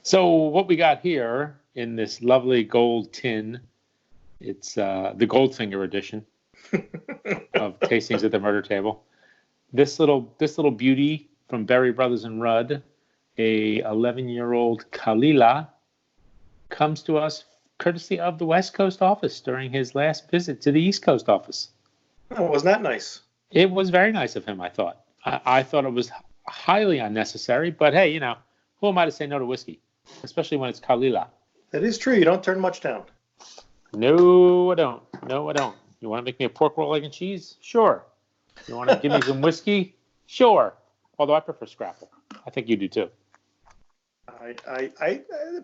So what we got here in this lovely gold tin, it's the Goldfinger edition of Tastings at the Murder Table. This little beauty from Berry Brothers and Rudd, a 11-year-old Caol Ila, comes to us courtesy of the West Coast office during his last visit to the East Coast office. Oh, wasn't that nice? It was very nice of him, I thought. I thought it was highly unnecessary, but hey, you know, who am I to say no to whiskey? Especially when it's Caol Ila. That is true. You don't turn much down. No, I don't. You want to make me a pork roll, egg, and cheese? Sure. You want to give me some whiskey? Sure. Although I prefer scrapple. I think you do too.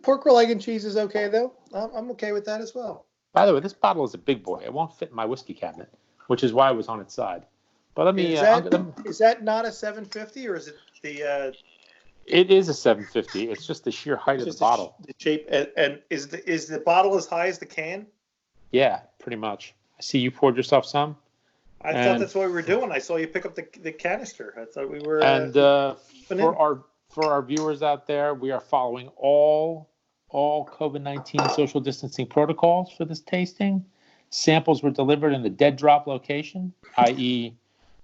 Pork roll, egg, and cheese is okay, though. I'm okay with that as well. By the way, this bottle is a big boy. It won't fit in my whiskey cabinet, which is why it was on its side. But let me... Is that not a 750, or is it the... It is a 750. It's just the sheer height of the bottle. The shape, and is the bottle as high as the can? Yeah, pretty much. I see you poured yourself some. I thought that's what we were doing. I saw you pick up the canister. I thought we were... And for our viewers out there, we are following all COVID-19 social distancing protocols for this tasting. Samples were delivered in the dead drop location, i.e.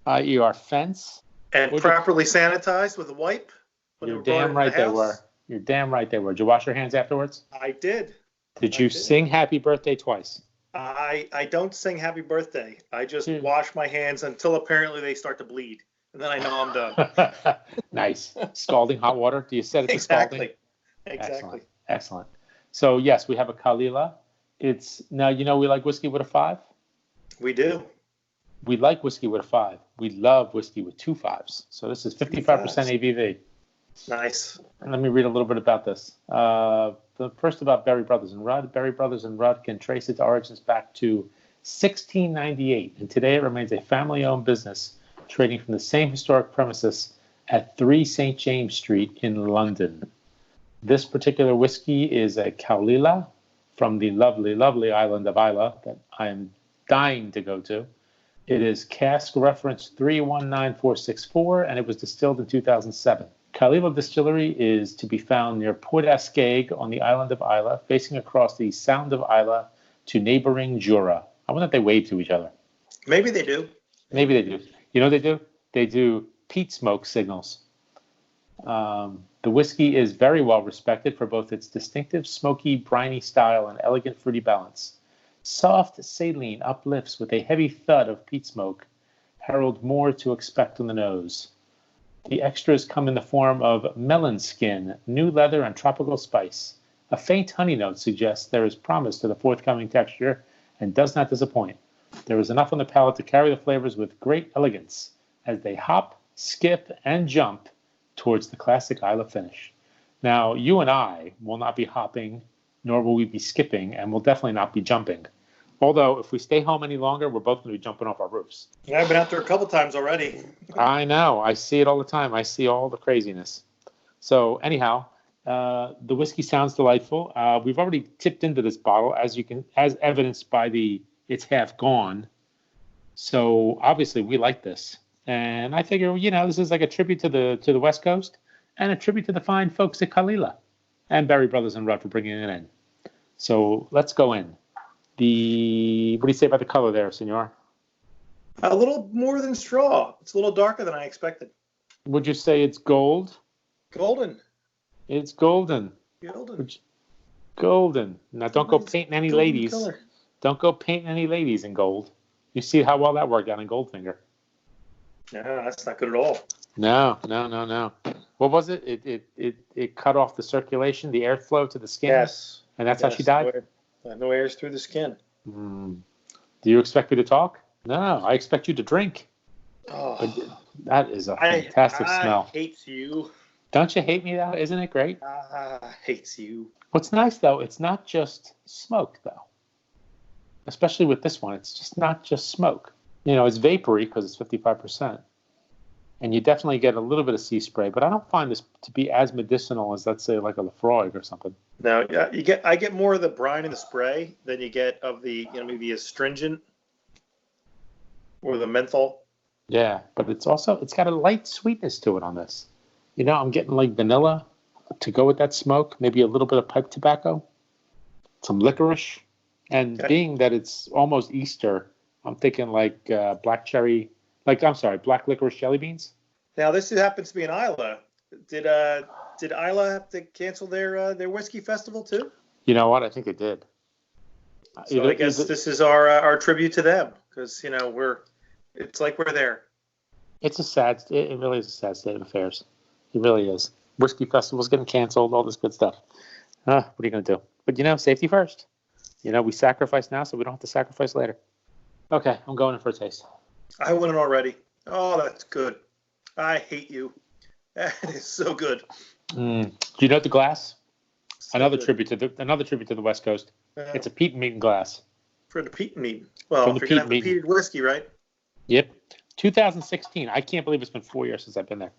our fence. And properly sanitized with a wipe? You're damn right they were. You're damn right they were. Did you wash your hands afterwards? I did. Did you sing happy birthday twice? I don't sing happy birthday. I just wash my hands until apparently they start to bleed. And then I know I'm done. Nice. Scalding hot water? Do you set it to scalding? Exactly. Excellent. So, yes, we have a Caol Ila. Now, you know we like whiskey with a 5? We do. We like whiskey with a 5. We love whiskey with 2 5s. So this is 55% ABV. Nice. And let me read a little bit about this. First about Berry Brothers and Rudd. Berry Brothers and Rudd can trace its origins back to 1698, and today it remains a family-owned business trading from the same historic premises at 3 St. James Street in London. This particular whiskey is a Caol Ila from the lovely, lovely island of Islay that I am dying to go to. It is Cask reference 319464, and it was distilled in 2007. Caol Ila Distillery is to be found near Port Ascaig on the island of Islay, facing across the Sound of Islay to neighboring Jura. I wonder if they wave to each other. Maybe they do. You know what they do? They do peat smoke signals. The whiskey is very well respected for both its distinctive smoky, briny style and elegant fruity balance. Soft saline uplifts with a heavy thud of peat smoke herald more to expect on the nose. The extras come in the form of melon skin, new leather, and tropical spice. A faint honey note suggests there is promise to the forthcoming texture and does not disappoint. There is enough on the palate to carry the flavors with great elegance as they hop, skip, and jump towards the classic Islay finish. Now, you and I will not be hopping, nor will we be skipping, and will definitely not be jumping. Although, if we stay home any longer, we're both going to be jumping off our roofs. Yeah, I've been out there a couple times already. I know. I see it all the time. I see all the craziness. So, anyhow, the whiskey sounds delightful. We've already tipped into this bottle, as evidenced by it's half gone. So, obviously, we like this. And I figure, this is like a tribute to the West Coast and a tribute to the fine folks at Caol Ila and Berry Brothers and Rudd for bringing it in. So, let's go in. What do you say about the color there, senor? A little more than straw. It's a little darker than I expected. Would you say it's gold? Golden. It's golden. Golden. Now, don't go painting any ladies. Color. Don't go painting any ladies in gold. You see how well that worked out in Goldfinger. No, that's not good at all. No. What was it? It cut off the circulation, the airflow to the skin? Yes. And that's how she died? No air's through the skin. Do you expect me to talk? No, I expect you to drink. Oh, but that is a fantastic smell. I hate you. Don't you hate me, though? Isn't it great? Hates you. What's nice, though, it's not just smoke, though. Especially with this one, it's just not just smoke. It's vapory because it's 55%. And you definitely get a little bit of sea spray, but I don't find this to be as medicinal as, let's say, like a Lefroy or something. No, I get more of the brine in the spray than you get of the, maybe astringent or the menthol. Yeah, but it's got a light sweetness to it on this. I'm getting like vanilla, to go with that smoke, maybe a little bit of pipe tobacco, some licorice, and being that it's almost Easter, I'm thinking like black licorice jelly beans. Now this happens to be an Isla. Did Isla have to cancel their whiskey festival too? You know what? I think it did. So I guess this is our tribute to them, because it's like we're there. It really is a sad state of affairs. It really is. Whiskey festivals getting canceled, all this good stuff. What are you going to do? But safety first. We sacrifice now so we don't have to sacrifice later. Okay, I'm going in for a taste. I won it already. Oh, that's good. I hate you. That is so good. Do you know the glass? So another good. tribute to the West Coast. It's a peat and meeting glass. For the peat and meeting. Well, if you're gonna have the peated whiskey, right? Yep. 2016. I can't believe it's been 4 years since I've been there.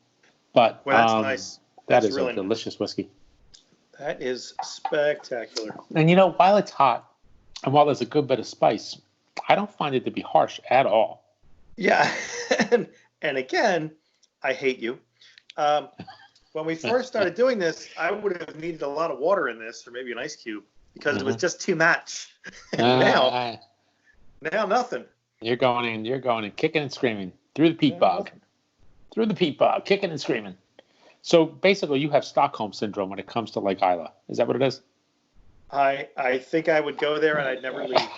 But that's nice. That is really a delicious whiskey. That is spectacular. And while it's hot, and while there's a good bit of spice, I don't find it to be harsh at all. Yeah, and again, I hate you. When we first started doing this, I would have needed a lot of water in this, or maybe an ice cube, because it was just too much. And now nothing. You're going in, kicking and screaming through the peat bog, kicking and screaming. So basically, you have Stockholm syndrome when it comes to like Islay. Is that what it is? I think I would go there and I'd never leave.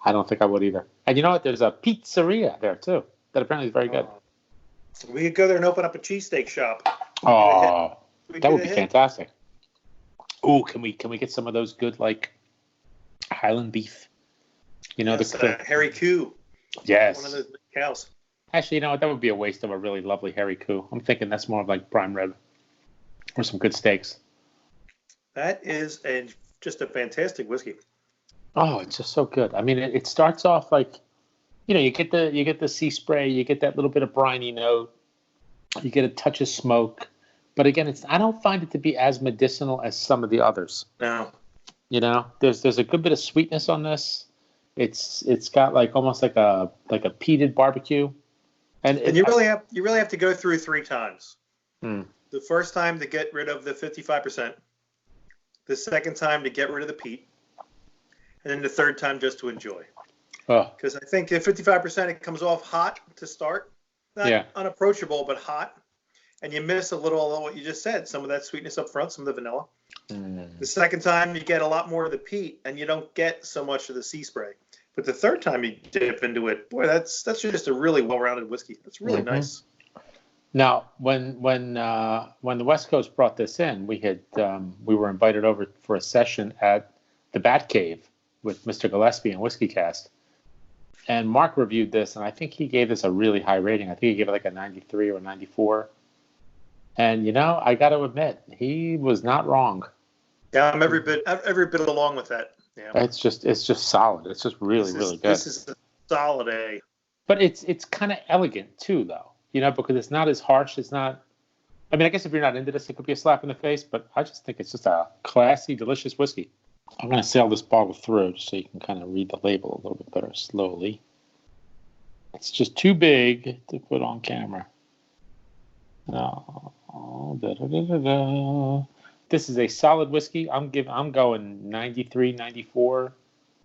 I don't think I would either. And you know what? There's a pizzeria there too that apparently is very good. We could go there and open up a cheesesteak shop. Oh, that would be fantastic. Ooh, can we get some of those good like Highland beef? The Harry Coo. Yes. One of those cows. Actually, you know what? That would be a waste of a really lovely Harry Coo. I'm thinking that's more of like prime rib or some good steaks. That is just a fantastic whiskey. Oh, it's just so good. I mean, it starts off like, you get the sea spray, you get that little bit of briny note, you get a touch of smoke, but again, I don't find it to be as medicinal as some of the others. No. There's a good bit of sweetness on this. It's got like almost like a peated barbecue, and you really have to go through 3 times. Hmm. The first time to get rid of the 55%, the second time to get rid of the peat, and then the third time just to enjoy. Because I think at 55% it comes off hot to start, not unapproachable, but hot, and you miss a little of what you just said, some of that sweetness up front, some of the vanilla. The second time you get a lot more of the peat, and you don't get so much of the sea spray. But the third time you dip into it, boy, that's just a really well-rounded whiskey. That's really nice. Now, when the West Coast brought this in, we were invited over for a session at the Batcave with Mr. Gillespie and WhiskyCast, and Mark reviewed this, and I think he gave this a really high rating. I think he gave it like a 93 or 94. And I got to admit, he was not wrong. Yeah, I'm every bit along with that. Yeah. It's just solid. It's just really good. This is a solid A. But it's kind of elegant too, though. Because it's not as harsh. It's not. I mean, I guess if you're not into this, it could be a slap in the face. But I just think it's just a classy, delicious whiskey. I'm going to sail this bottle through just so you can kind of read the label a little bit better slowly. It's just too big to put on camera. This is a solid whiskey. I'm going 93, 94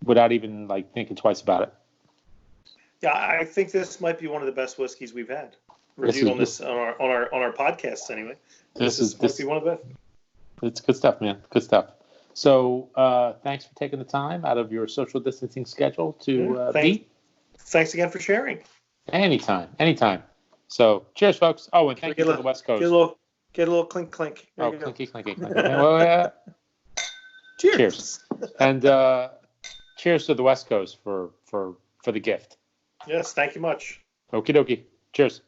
without even thinking twice about it. Yeah, I think this might be one of the best whiskeys we've had. Reviewed on our podcasts anyway. This might be one of the best. It's good stuff, man. Good stuff. So thanks for taking the time out of your social distancing schedule to meet. Thanks again for sharing. Anytime. So cheers, folks. Oh, and thank you to the West Coast. Get a little clink clink. There you go. Clinky. Well, cheers. And cheers to the West Coast for the gift. Yes, thank you much. Okie dokie. Cheers.